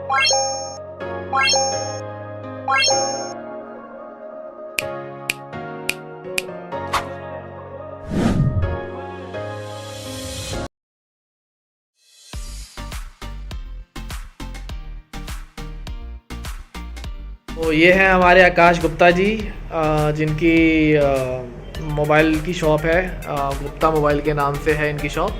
तो ये हैं हमारे आकाश गुप्ता जी, जिनकी मोबाइल की शॉप है। गुप्ता मोबाइल के नाम से है इनकी शॉप।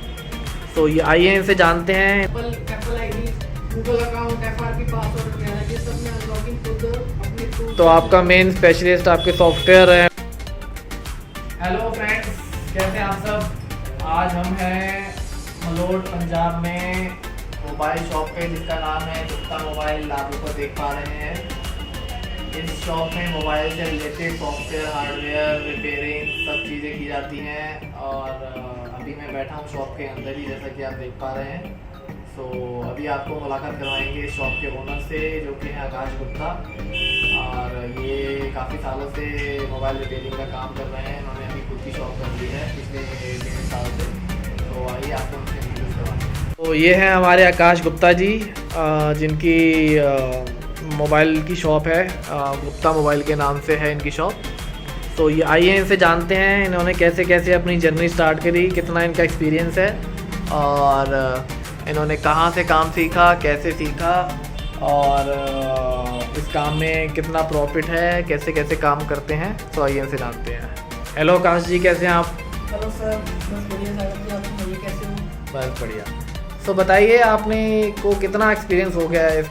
तो ये आइए इनसे जानते हैं। Apple ID, Google account, FRP password वगैरह ये सब में लॉगिन खुद अपने तो आपका मेन स्पेशलिस्ट आपके सॉफ्टवेयर है। हेलो फ्रेंड्स, कैसे हैं आप सब। आज हम हैं मलोट पंजाब में मोबाइल शॉप पे, जिसका नाम है गुप्ता मोबाइल। आप ऊपर देख पा रहे हैं। इस शॉप में मोबाइल से रिलेटेड सॉफ्टवेयर, हार्डवेयर, रिपेयरिंग सब चीज़ें की जाती हैं। और अभी मैं बैठा हूँ शॉप के अंदर ही, जैसा कि आप देख पा रहे हैं। तो अभी आपको मुलाकात करवाएंगे इस शॉप के ओनर से, जो कि हैं आकाश गुप्ता। और ये काफ़ी सालों से मोबाइल रिपेयरिंग का काम कर रहे हैं। इन्होंने अभी खुद की शॉप कर ली है पिछले 3 साल से। तो आइए आपको उनसे इंट्रोड्यूस करवाएंगे। तो ये हैं हमारे आकाश गुप्ता जी, जिनकी मोबाइल की शॉप है। गुप्ता मोबाइल के नाम से है इनकी शॉप। तो ये आइए इनसे जानते हैं इन्होंने कैसे कैसे अपनी जर्नी स्टार्ट करी, कितना इनका एक्सपीरियंस है, और इन्होंने कहाँ से काम सीखा, कैसे सीखा, और इस काम में कितना प्रॉफिट है, कैसे कैसे काम करते हैं। तो आइए इनसे जानते हैं। हेलो आकाश जी, कैसे हैं आप। हेलो सर, बस बढ़िया सागर जी, आप सुनाइए कैसे हो। बस बढ़िया। तो बताइए, आपने को कितना एक्सपीरियंस हो गया है इस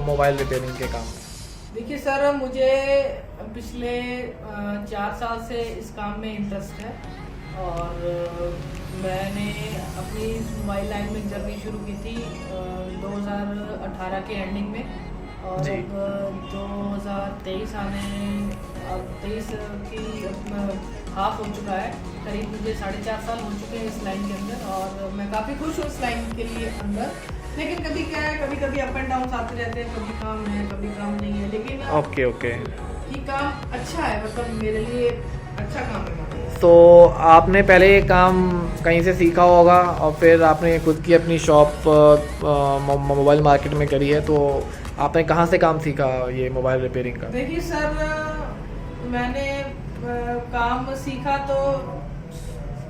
मोबाइल रिपेयरिंग के काम में। देखिए सर, मुझे पिछले 4 साल से इस काम में इंटरेस्ट है। और मैंने अपनी मोबाइल लाइन में जर्नी शुरू की थी 2018 के एंडिंग में। और जी। अब 2023 आने, अब 23 की हाफ हो चुका है। करीब मुझे 4.5 साल हो चुके हैं इस लाइन के अंदर। और मैं काफ़ी खुश हूँ इस लाइन के लिए अंदर। लेकिन कभी क्या है, कभी कभी अप एंड डाउन आते रहते हैं। कभी काम है, कभी काम नहीं है। लेकिन ओके ओके। ये काम अच्छा है, मतलब मेरे लिए अच्छा काम है। तो आपने पहले ये काम कहीं से सीखा होगा और फिर आपने खुद की अपनी शॉप मोबाइल मार्केट में करी है। तो आपने कहाँ से काम सीखा ये मोबाइल रिपेयरिंग का। देखिए सर, मैंने काम सीखा तो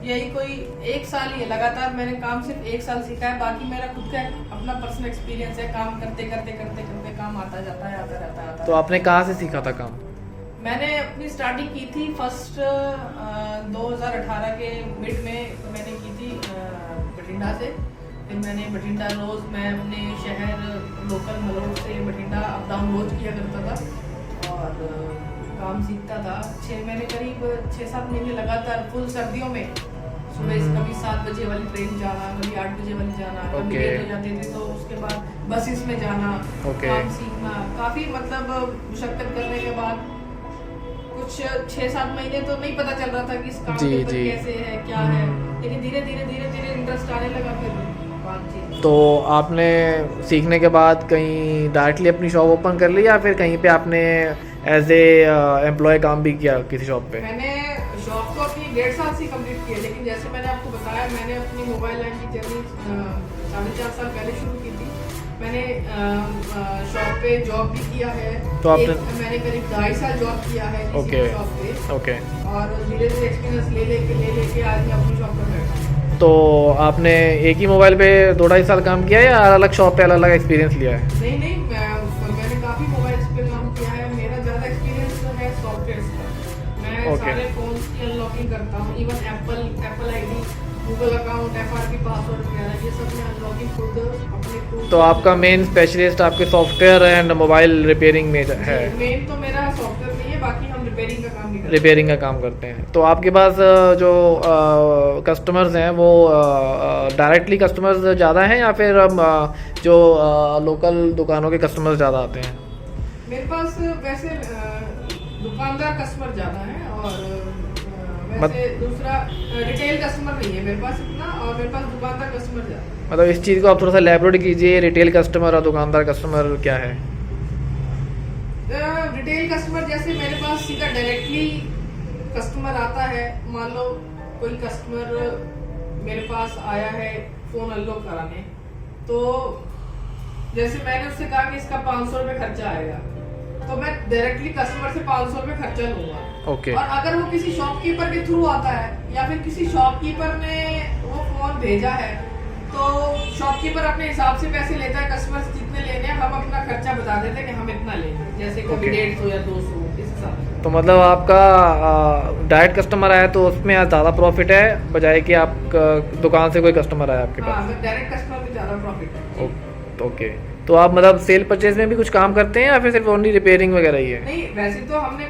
यही कोई 1 साल ही है। लगातार मैंने काम सिर्फ 1 साल सीखा है। बाकी मेरा खुद का अपना पर्सनल एक्सपीरियंस है। काम करते करते करते करते काम आता जाता है, आता रहता है। तो आपने कहाँ से सीखा था काम। मैंने अपनी स्टार्टिंग की थी फर्स्ट 2018 के मिड में मैंने की थी बठिंडा से। फिर मैंने बठिंडा रोज, मैं अपने शहर लोकल मलोट से बठिंडा अप डाउन रोज किया करता था। और काम सीखता था। मैंने करीब 6-7 महीने लगातार फुल सर्दियों में सुबह कभी 7 बजे वाली ट्रेन जाना, कभी 8 बजे वाली जाना, कभी लेट हो जाती थी तो उसके बाद बसेस में जाना, काम सीखना। काफ़ी मतलब मुशक्कत करने के बाद कुछ 6-7 महीने तो नहीं पता चल रहा था कि इस काम के ऊपर कैसे है, क्या है। लेकिन धीरे धीरे इंटरेस्ट आने लगा। फिर बातचीत। तो आपने सीखने के बाद कहीं डायरेक्टली अपनी शॉप ओपन कर ली, या फिर कहीं पे आपने एज ए एम्प्लॉय काम भी किया किसी शॉप पे। मैंने शॉप तो अपनी 1.5 साल से कंप्लीट की है। लेकिन जैसे मैंने आपको बताया, मैंने अपनी मोबाइल लाइन की जर्नी 4.5 साल पहले शुरू की थी। मैंने शॉप पे जॉब भी किया है। तो आपने मैंने करीब 2.5 साल जॉब किया है शॉप पे। ओके। और धीरे धीरे एक्सपीरियंस ले लेके आज मैं अपनी शॉप पर बैठा हूँ। तो आपने एक ही मोबाइल पे 2-2.5 साल काम किया है, या अलग अलग शॉप पे अलग अलग एक्सपीरियंस लिया है। नहीं, मैंने काफ़ी मोबाइल्स पे काम किया है। मेरा ज़्यादा एक्सपीरियंस है सॉफ्टवेयर का। मैं सारे फोन्स की अनलॉकिंग करता हूँ। Even Apple ID, Google account, FRP password वगैरह ये सब मैं अनलॉकिंग खुद अपने। तो आपका मेन स्पेशलिस्ट आपके सॉफ्टवेयर एंड मोबाइल रिपेयरिंग में है। मेन तो मेरा सॉफ्टवेयर नहीं है, बाकी हम रिपेयरिंग का काम भी करते हैं। रिपेयरिंग का काम करते हैं। तो आपके पास जो कस्टमर्स हैं वो डायरेक्टली कस्टमर्स ज़्यादा हैं, या फिर जो लोकल दुकानों के कस्टमर्स ज़्यादा आते हैं। मेरे पास वैसे दुकानदार कस्टमर ज़्यादा हैं। और वैसे दूसरा रिटेल कस्टमर नहीं है मेरे पास इतना। और मेरे पास दुकानदार कस्टमर ज़्यादा। मतलब इस चीज़ को आप थोड़ा सा एलैबोरेट कीजिए, रिटेल कस्टमर और दुकानदार कस्टमर क्या है। रिटेल कस्टमर जैसे मेरे पास सीधा डायरेक्टली कस्टमर आता है। मान लो कोई कस्टमर मेरे पास आया है फ़ोन अनलॉक कराने, तो जैसे मैंने उससे कहा कि इसका 500 रुपये खर्चा आएगा, तो मैं डायरेक्टली कस्टमर से 500 रुपये खर्चा लूंगा। ओके। और अगर वो किसी शॉपकीपर के थ्रू आता है या फिर किसी शॉपकीपर ने वो फोन भेजा है, तो शॉपकीपर अपने हिसाब से पैसे लेता है, कस्टमर से जितने लेने हैं हम अपना खर्चा बता देते हैं कि हम इतना लेंगे, जैसे कभी 150 या 200 इस हिसाब से। तो मतलब आपका डायरेक्ट कस्टमर आया तो उसमें ज़्यादा प्रॉफिट है बजाय कि आप दुकान से कोई कस्टमर आया आपके पास? हाँ, डायरेक्ट कस्टमर में ज़्यादा प्रॉफिट है। ओके। तो आप मतलब सेल परचेज में भी कुछ काम करते हैं या फिर सिर्फ ओनली रिपेयरिंग वगैरह ही है? नहीं, वैसे तो हमने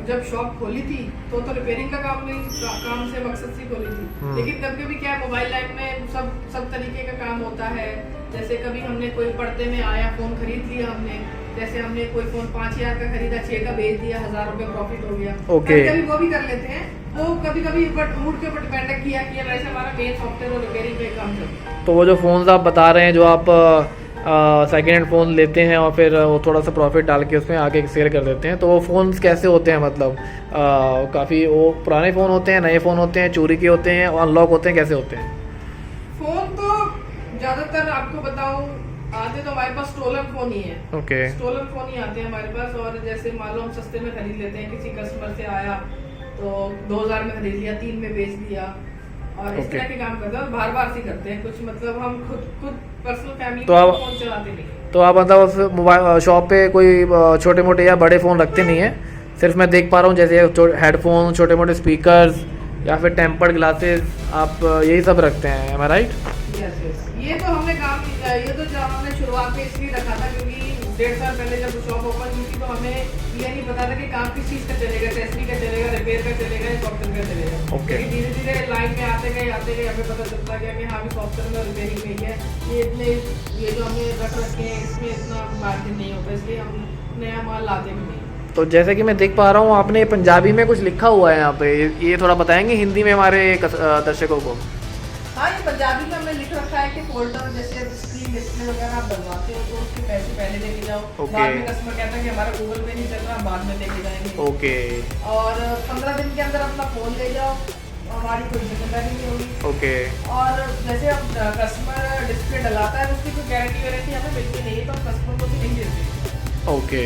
जब शॉप खोली थी तो रिपेयरिंग का काम नहीं, काम से मकसद से खोली थी। लेकिन कभी कभी क्या है, मोबाइल लाइन में सब तरीके का काम होता है। जैसे कभी हमने कोई पर्दे में आया फोन खरीद लिया हमने, जैसे हमने कोई फोन 5000 का खरीदा, 6 का बेच दिया, 1000 रुपए प्रॉफिट हो गया। ओके। कभी वो भी कर लेते हैं, वो कभी कभी मूड के ऊपर डिपेंड किया कि वैसे हमारा मेन सॉफ्टवेयर और रिपेयरिंग पे काम चलता है। तो वो जो फ़ोन्स आप बता रहे हैं, जो आप सेकेंड हैंड फ़ोन लेते हैं और फिर वो थोड़ा सा प्रॉफिट डाल के उसमें आगे सेल कर देते हैं, तो वो फ़ोन्स कैसे होते हैं? मतलब काफ़ी वो पुराने फ़ोन होते हैं, नए फ़ोन होते हैं, चोरी के होते हैं, अनलॉक होते हैं, कैसे होते हैं? फोन तो ज्यादातर आपको बताऊं, आते तो हमारे पास स्टोलन फोन ही है। ओके। स्टोलन फोन ही आते हैं हमारे पास। और जैसे मान लो हम सस्ते में खरीद लेते हैं, किसी कस्टमर से आया तो 2000 में खरीद लिया, 3 में बेच दिया, और इस तरह के काम करते हैं। बार बार से करते हैं कुछ, मतलब हम खुद पर्सनल फैमिली तो आप फोन चलाते नहीं। तो आप मतलब उस मोबाइल शॉप पे कोई छोटे मोटे या बड़े फ़ोन रखते नहीं है? सिर्फ मैं देख पा रहा हूँ जैसे हेडफोन, छोटे मोटे स्पीकर्स या फिर टेम्पर्ड ग्लासेस, आप यही सब रखते हैं, एम आई राइट? यस यस, ये तो हमने काम, ये तो जब हमने शुरुआत में इसलिए रखा था क्योंकि 1.5 साल पहले जब शॉप ओपन की थी तो हमें ये नहीं पता था कि काम किस चीज़ का चलेगा, एक्सेसरी का चलेगा, रिपेयर का चलेगा या सॉफ्टवेयर का चलेगा। ओके। धीरे धीरे लाइन में आते गए हमें पता चलता गया कि हाँ भी सॉफ्टवेयर में रिपेयरिंग में ही है, ये इतने ये जो हमने रख रखे हैं इसमें इतना मार्जिन नहीं होता, इसलिए हम नया माल लाते भी नहीं। तो जैसे कि मैं देख पा रहा हूँ आपने पंजाबी में कुछ लिखा हुआ है यहाँ पे, ये थोड़ा बताएंगे हिंदी में हमारे दर्शकों को? हाँ, ये पंजाबी में हमने लिख रखा है कि फोल्डर जैसे स्क्रीन डिस्प्ले वगैरह आप बनवाते हो तो उसके पैसे पहले लेके जाओ। ओके। बाद में कस्टमर कहता है कि हमारा गूगल पे नहीं चल रहा, बाद में लेके जाएंगे। ओके। और 15 दिन के अंदर अपना फोन ले जाओ, हमारी कोई जिम्मेदारी नहीं होगी। ओके। और जैसे अब कस्टमर डिस्प्ले डलाता है उसकी कोई गारंटी वारंटी हमें मिलती नहीं है, तो हम कस्टमर को भी नहीं देते। ओके।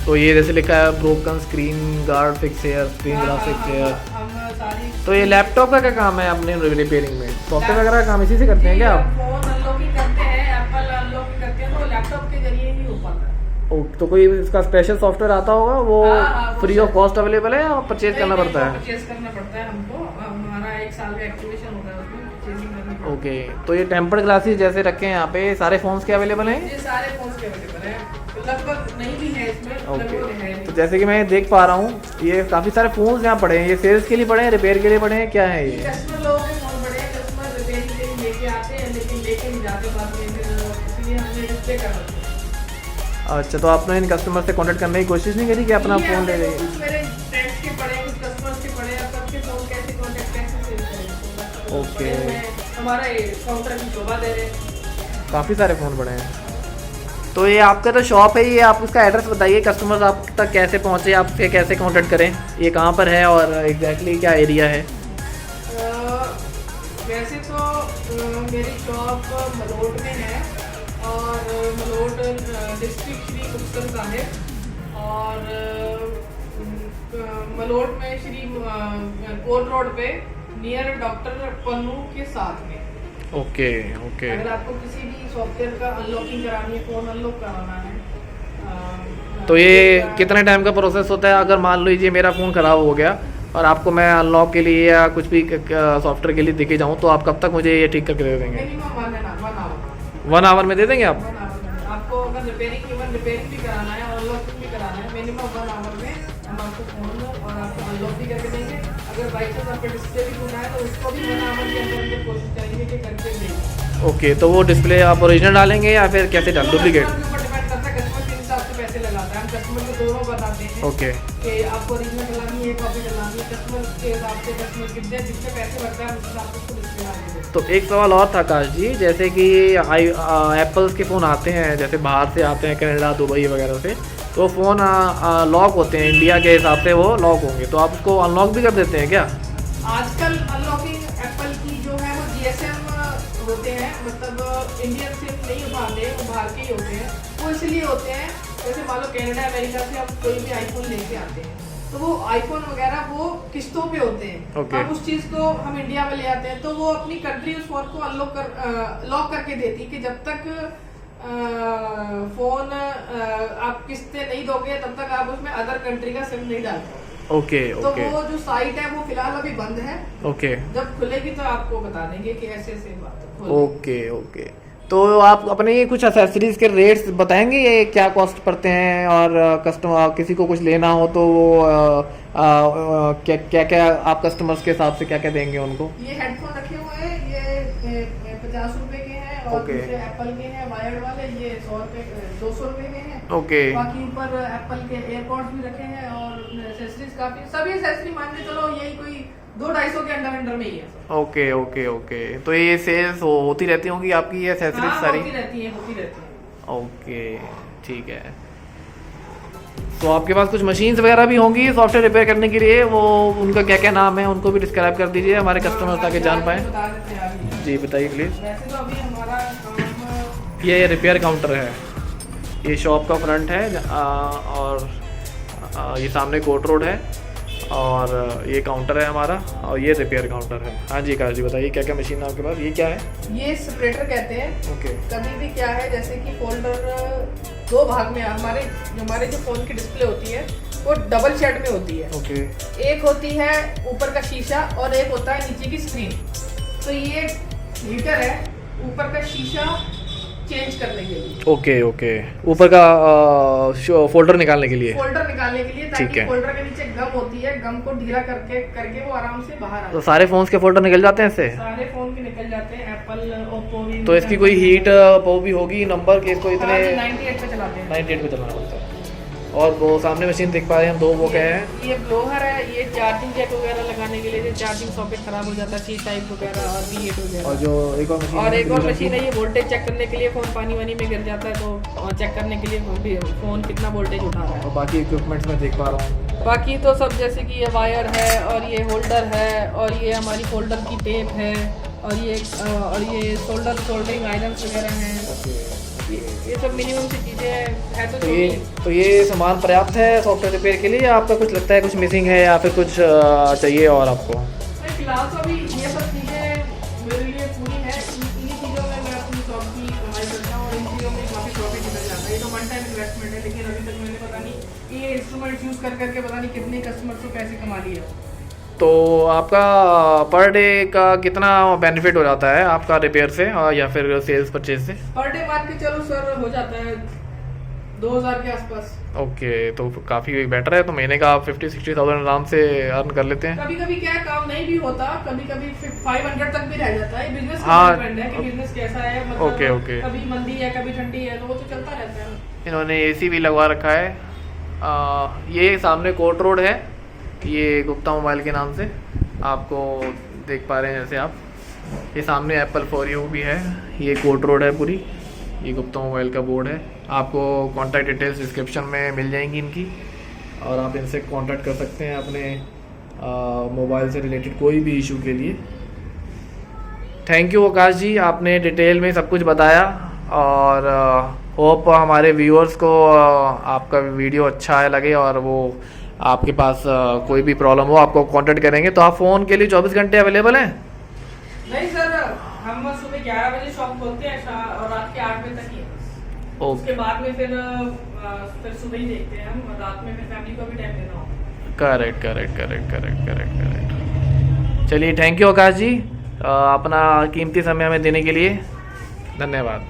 तो ये जैसे लिखा है broken screen guard fix here, screen glass fix here, हम सारी। तो ये लैपटॉप का क्या काम है अपने रिपेयरिंग में? सॉफ्टवेयर वगैरह का काम इसी से करते हैं क्या आप? फोन अनलॉकिंग करते हैं, एप्पल अनलॉकिंग करते हैं, तो लैपटॉप के जरिए ही हो पाता है। तो कोई इसका स्पेशल सॉफ्टवेयर आता होगा, वो वो फ्री ऑफ कॉस्ट अवेलेबल है या परचेज करना पड़ता है? परचेज करना पड़ता है हमको, हमारा 1 साल का एक्टिवेशन होता है उसमें, परचेजिंग करनी पड़ती है। ओके। तो ये टेम्पर्ड ग्लासेस जैसे रखे हैं यहाँ पे, सारे फोन्स के अवेलेबल हैं? ये सारे फोन्स के अवेलेबल है, लगभग नहीं भी है इसमें, लगभग है। तो जैसे कि मैं देख पा रहा हूँ ये काफ़ी सारे फोन्स यहाँ पड़े हैं, ये सेल्स के लिए पड़े हैं, रिपेयर के लिए पड़े हैं, क्या है ये? कस्टमर लोगों के फोन पड़े हैं, कस्टमर रिपेयरिंग के लिए लेके आते हैं लेकिन लेके नहीं जाते बाद में, फिर इसलिए हमने डिस्प्ले कर रखा है। अच्छा, तो आपने इन कस्टमर से कांटेक्ट करने की कोशिश नहीं करी कि अपना फ़ोन ले जाइए? कुछ मेरे फ्रेंड्स के पड़े, कुछ कस्टमर्स के पड़े, अब सबके फोन कैसे कांटेक्ट कैसे सेव करें? ओके। हमारा काउंटर की शोभा दे रहे हैं। काफ़ी सारे फ़ोन पड़े हैं। तो ये आपका तो शॉप है, ये आप उसका एड्रेस बताइए, कस्टमर्स आप तक कैसे पहुँचे, आपसे कैसे कांटेक्ट करें, ये कहाँ पर है और एग्जैक्टली क्या एरिया है? वैसे तो मेरी शॉप मलोट में है, और मलोट डिस्ट्रिक्ट श्री मुक्तसर साहिब, और मलोट में श्री कोट रोड पे नियर डॉक्टर पन्नू के साथ में। ओके। ओके। अगर आपको किसी भी सॉफ्टवेयर का अनलॉकिंग करानी है, फोन अनलॉक कराना है, तो ये कितने टाइम का प्रोसेस होता है? अगर मान लीजिए मेरा फ़ोन ख़राब हो गया और आपको मैं अनलॉक के लिए या कुछ भी सॉफ्टवेयर के लिए देके जाऊँ, तो आप कब तक मुझे ये ठीक करके दे देंगे? Minimum 1 our. 1 आवर में दे देंगे आप? 1 आवर में आपको अगर रिपेयरिंग भी कराना है और अनलॉकिंग भी कराना है, मिनिमम 1 आवर में हम आपको फोन और आपको अनलॉक भी करके देंगे। अगर बाई चांस आपका डिस्प्ले भी टूटा है तो उसको भी 1 आवर के अंदर कोशिश करेंगे कि करके देंगे। ओके। तो वो डिस्प्ले आप ओरिजिनल डालेंगे या फिर कैसे डाल डुप्लीकेट? डिपेंड करता है, कस्टमर के हिसाब से पैसे लगाता है। हम कस्टमर को दोनों बताते हैं ओके। कि आपको ओरिजिनल डलानी है, कॉपी डलानी है, कस्टमर के हिसाब से कस्टमर जितने पैसे लगता है उस हिसाब से उसको डिस्प्ले डाल देते हैं। तो एक सवाल और था आकाश जी, जैसे कि एप्पल्स के फ़ोन आते हैं, जैसे बाहर से आते हैं कनाडा, दुबई वगैरह से, तो फ़ोन लॉक होते हैं, इंडिया के हिसाब से वो लॉक होंगे, तो आप उसको अनलॉक भी कर देते हैं क्या? आजकल अनलॉकिंग एप्पल की जो है वो GSM होते हैं, मतलब इंडियन सिम नहीं उठाते, वो बाहर के ही होते हैं। वो इसलिए होते हैं, जैसे मान लो कनाडा अमेरिका से हम कोई भी आईफोन लेके आते हैं, तो वो आईफोन वगैरह वो किस्तों पे होते हैं। अब उस चीज़ को हम इंडिया में ले आते हैं, तो वो अपनी कंट्री उस फोन को लॉक करके देती है कि जब तक फोन आप किस्तें नहीं दोगे तब तक आप उसमें अदर कंट्री का सिम नहीं डाल पाओगे। ओके। तो वो जो साइट है वो फिलहाल अभी बंद है। ओके। जब खुलेगी तो आपको बता देंगे कि ऐसे ऐसे बात है। ओके। तो आप अपने ये कुछ एसेसरीज के रेट्स बताएंगे, ये क्या कॉस्ट पड़ते हैं, और कस्टमर किसी को कुछ लेना हो तो वो क्या क्या आप कस्टमर्स के हिसाब से क्या क्या देंगे उनको? ये हेडफोन रखे हुए हैं, ये 50 रुपए के हैं, और दूसरे एप्पल के हैं वायर्ड वाले, ये 100 रुपए 200 रुपए के हैं। ओके। बाकी ऊपर एप्पल के एयरपॉड्स भी रखे हैं, और एसेसरीज काफी, सभी एसेसरी मान के चलो यही कोई 200-250 के अंडर में ही है। ओके। तो ये सेल्स होती रहती होंगी आपकी ये एसेसरीज सारी? होती रहती है। ओके, ठीक है। तो आपके पास कुछ मशीन्स वगैरह भी होंगी सॉफ्टवेयर रिपेयर करने के लिए, वो उनका क्या क्या नाम है, उनको भी डिस्क्राइब कर दीजिए हमारे कस्टमर्स ताकि जान पाए। जी बताइए प्लीज। वैसे तो अभी हमारा ये रिपेयर काउंटर है, ये शॉप का फ्रंट है, और ये सामने कोट रोड है, और ये काउंटर है हमारा, और ये रिपेयर काउंटर है। हाँ जी काश जी बताइए क्या क्या मशीन है आपके पास, ये क्या है? ये सेपरेटर कहते हैं। ओके। कभी भी क्या है, जैसे कि फोल्डर 2 भाग में, हमारे जो फोन की डिस्प्ले होती है वो डबल शेड में होती है। ओके। एक होती है ऊपर का शीशा और एक होता है नीचे की स्क्रीन। तो ये हीटर है ऊपर का शीशा चेंज करने के लिए। ओके। ऊपर का फोल्डर निकालने के लिए, ताकि फोल्डर के नीचे गम होती है, गम को ढीला करके वो आराम से बाहर आ। तो सारे फोन्स के फोल्डर निकल जाते हैं इससे? सारे फोन के निकल जाते हैं, एप्पल ओप्पो भी। तो इसकी कोई हीट वो भी होगी नंबर के, इसको इतने 98 पे चलाते हैं। 98 पे चलाना पड़ता है। और वो सामने मशीन देख पा रहे हैं हम, 2 वो क्या है? ये ब्लोअर है, ये चार्जिंग जैक वगैरह लगाने के लिए, जो चार्जिंग सॉकेट खराब हो जाता है, सी टाइप वगैरह और V8 वगैरह। और जो एक और मशीन है, ये वोल्टेज चेक करने के लिए, फोन पानी वानी में गिर जाता है तो चेक करने के लिए फोन कितना वोल्टेज उठा रहा है। और बाकी इक्विपमेंट्स में देख पा रहा हूँ, बाकी तो सब जैसे कि ये वायर है, और ये होल्डर है, और ये हमारी फोल्डर की टेप है, और ये सोल्डरिंग आयरन वगैरह हैं। ये सब मिनिमम सी चीज़ें हैं। तो ये सामान पर्याप्त है सॉफ्टवेयर रिपेयर के लिए, या आपका कुछ लगता है कुछ मिसिंग है, या फिर कुछ चाहिए और आपको? फिलहाल तो अभी ये सब चीज़ें मेरे लिए पूरी है। इन्हीं चीज़ों में मैं अपनी शॉप की कमाई करता हूँ, और इन चीज़ों में काफ़ी प्रॉफिट निकल जाता है। ये तो वन टाइम इन्वेस्टमेंट है, लेकिन अभी तक मैंने पता नहीं ये इंस्ट्रूमेंट यूज़ करके पता नहीं कितने कस्टमर्स को पैसे कमा लिए। तो आपका पर डे का कितना बेनिफिट हो जाता है आपका रिपेयर से, या फिर सेल्स परचेज से? पर डे मान के चलो सर हो जाता है 2000 के आसपास। ओके, तो काफ़ी बेटर है। तो महीने का आप 50-60,000 आराम से अर्न कर लेते हैं। कभी कभी क्या काम नहीं भी होता, कभी कभी 500 तक भी रह जाता है। बिजनेस हाँ, डिपेंड है कि बिजनेस कैसा है, मतलब ओके। कभी मंदी है कभी ठंडी है, तो वो तो चलता रहता है। इन्होंने AC भी लगवा रखा है। ये सामने कोट रोड है, ये गुप्ता मोबाइल के नाम से आपको देख पा रहे हैं जैसे आप। ये सामने एप्पल फॉर यू भी है, ये कोट रोड है पूरी, ये गुप्ता मोबाइल का बोर्ड है। आपको कॉन्टैक्ट डिटेल्स डिस्क्रिप्शन में मिल जाएंगी इनकी, और आप इनसे कॉन्टैक्ट कर सकते हैं अपने मोबाइल से रिलेटेड कोई भी इशू के लिए। थैंक यू आकाश जी, आपने डिटेल में सब कुछ बताया, और होप हमारे व्यूअर्स को आपका वीडियो अच्छा लगे, और वो आपके पास कोई भी प्रॉब्लम हो आपको कांटेक्ट करेंगे। तो आप फ़ोन के लिए 24 घंटे अवेलेबल हैं? नहीं सर, हम सुबह 11 बजे शॉप खोलते हैं और रात के 8 बजे तक ही। उसके बाद में फिर सुबह ही देखते हैं हम, और रात में फिर फैमिली को भी टाइम देना होगा। करेक्ट। चलिए, थैंक यू आकाश जी, अपना कीमती समय हमें देने के लिए। धन्यवाद।